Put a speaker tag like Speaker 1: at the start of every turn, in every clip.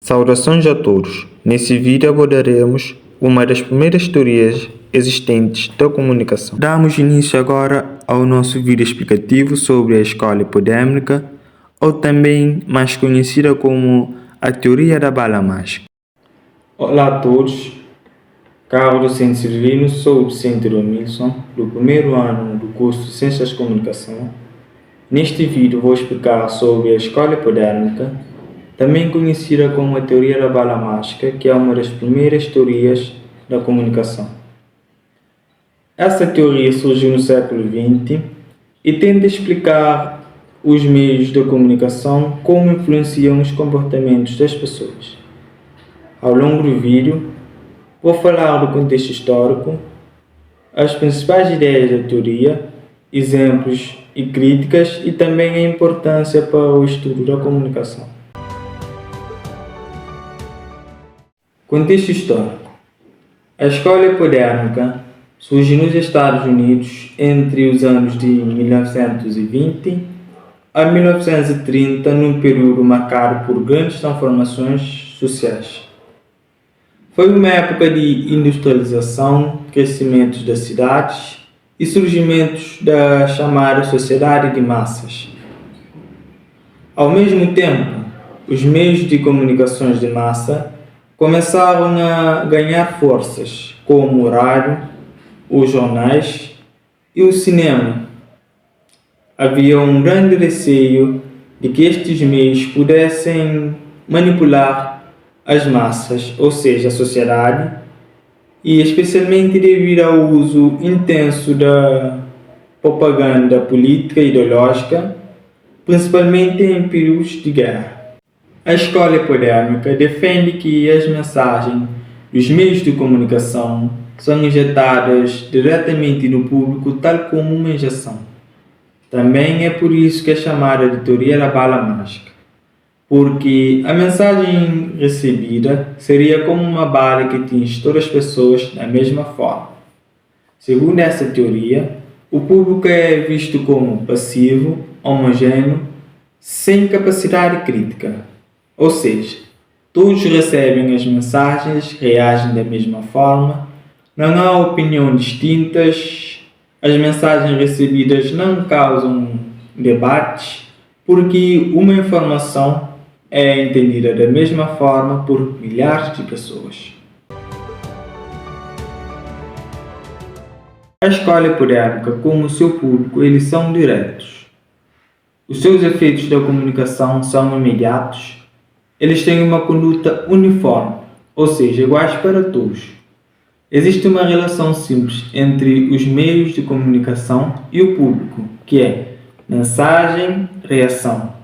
Speaker 1: Saudações a todos! Nesse vídeo abordaremos uma das primeiras teorias existentes da comunicação. Damos início agora ao nosso vídeo explicativo sobre a escola hipodérmica, ou também mais conhecida como a teoria da bala mágica. Olá a todos, caro docente Silvino, sou o docente Romilson, do primeiro ano do curso de Ciências de Comunicação. Neste vídeo vou explicar sobre a escola hipodérmica, também conhecida como a teoria da bala mágica, que é uma das primeiras teorias da comunicação. Essa teoria surgiu no século XX e tenta explicar os meios de comunicação, como influenciam os comportamentos das pessoas. Ao longo do vídeo, vou falar do contexto histórico, as principais ideias da teoria, exemplos e críticas e também a importância para o estudo da comunicação. Contexto histórico. A escola hipodérmica surge nos Estados Unidos entre os anos de 1920 a 1930, num período marcado por grandes transformações sociais. Foi uma época de industrialização, crescimento das cidades e surgimento da chamada sociedade de massas. Ao mesmo tempo, os meios de comunicações de massa começaram a ganhar forças, como o rádio, os jornais e o cinema. Havia um grande receio de que estes meios pudessem manipular as massas, ou seja, a sociedade, e especialmente devido ao uso intenso da propaganda política e ideológica, principalmente em períodos de guerra. A escola hipodérmica defende que as mensagens dos meios de comunicação são injetadas diretamente no público, tal como uma injeção. Também é por isso que é chamada de teoria da bala mágica, porque a mensagem recebida seria como uma bala que atinge todas as pessoas da mesma forma. Segundo essa teoria, o público é visto como passivo, homogêneo, sem capacidade crítica. Ou seja, todos recebem as mensagens, reagem da mesma forma, não há opiniões distintas, as mensagens recebidas não causam debates, porque uma informação é entendida da mesma forma por milhares de pessoas. A escola hipodérmica, como o seu público, eles são diretos. Os seus efeitos da comunicação são imediatos. Eles têm uma conduta uniforme, ou seja, iguais para todos. Existe uma relação simples entre os meios de comunicação e o público, que é mensagem-reação.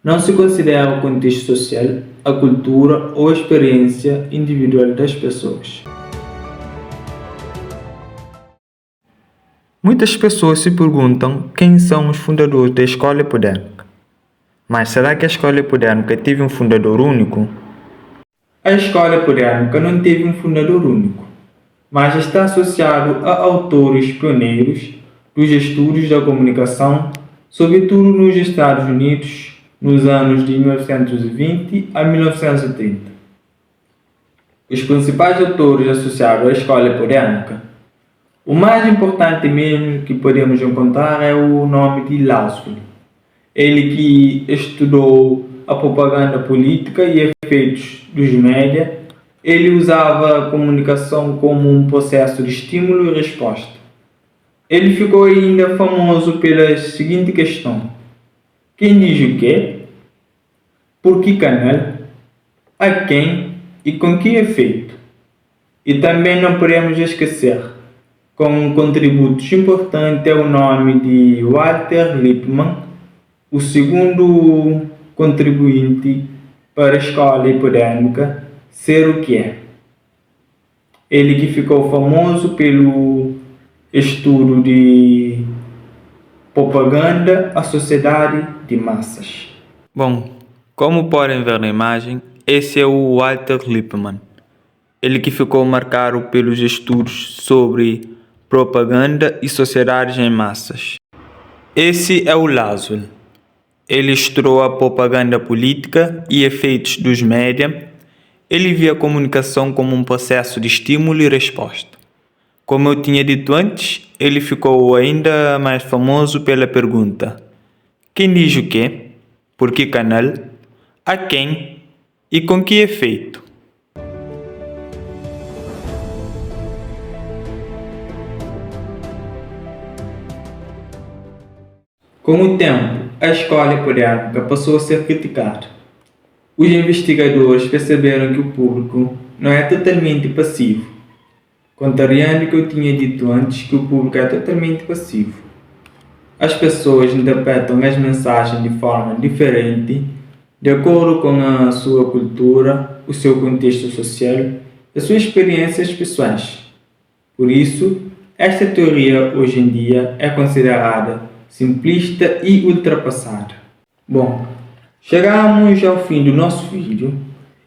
Speaker 1: Não se considera o contexto social, a cultura ou a experiência individual das pessoas. Muitas pessoas se perguntam quem são os fundadores da escola hipodérmica. Mas será que a escola hipodérmica teve um fundador único? A escola hipodérmica não teve um fundador único, mas está associado a autores pioneiros dos estudos da comunicação, sobretudo nos Estados Unidos, nos anos de 1920 a 1930. Os principais autores associados à escola hipodérmica, o mais importante mesmo que podemos encontrar é o nome de Lasswell. Ele que estudou a propaganda política e efeitos dos média, ele usava a comunicação como um processo de estímulo e resposta. Ele ficou ainda famoso pela seguinte questão: quem diz o quê? Por que canal? A quem? E com que efeito? E também não podemos esquecer, com um contributo importante, é o nome de Walter Lippmann, o segundo contribuinte para a escola hipodérmica ser o que é. Ele que ficou famoso pelo estudo de propaganda à sociedade de massas. Bom, como podem ver na imagem, esse é o Walter Lippmann. Ele que ficou marcado pelos estudos sobre propaganda e sociedades em massas. Esse é o Lasswell. ele estudou a propaganda política e efeitos dos média. Ele via a comunicação como um processo de estímulo e resposta. Como eu tinha dito antes, ele ficou ainda mais famoso pela pergunta: quem diz o quê? Por que canal? A quem? E com que efeito? Com o tempo, a escola política passou a ser criticada. Os investigadores perceberam que o público não é totalmente passivo, contrariando o que eu tinha dito antes, que o público é totalmente passivo. As pessoas interpretam as mensagens de forma diferente, de acordo com a sua cultura, o seu contexto social e as suas experiências pessoais. Por isso, esta teoria hoje em dia é considerada simplista e ultrapassada. Bom, chegamos ao fim do nosso vídeo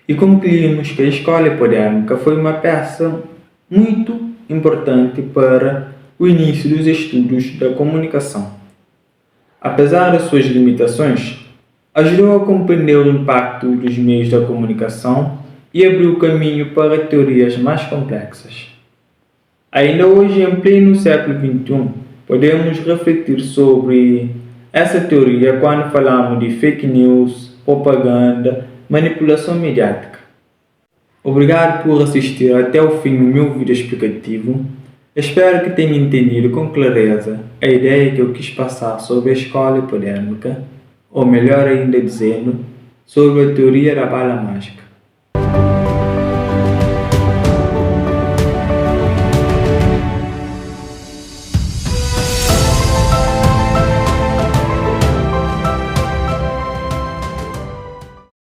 Speaker 1: e concluímos que a escola polêmica foi uma peça muito importante para o início dos estudos da comunicação. Apesar das suas limitações, ajudou a compreender o impacto dos meios da comunicação e abriu caminho para teorias mais complexas. Ainda hoje, em pleno século XXI, podemos refletir sobre essa teoria quando falamos de fake news, propaganda, manipulação mediática. Obrigado por assistir até o fim do meu vídeo explicativo. Espero que tenha entendido com clareza a ideia que eu quis passar sobre a escola polêmica, ou melhor ainda dizendo, sobre a teoria da bala mágica.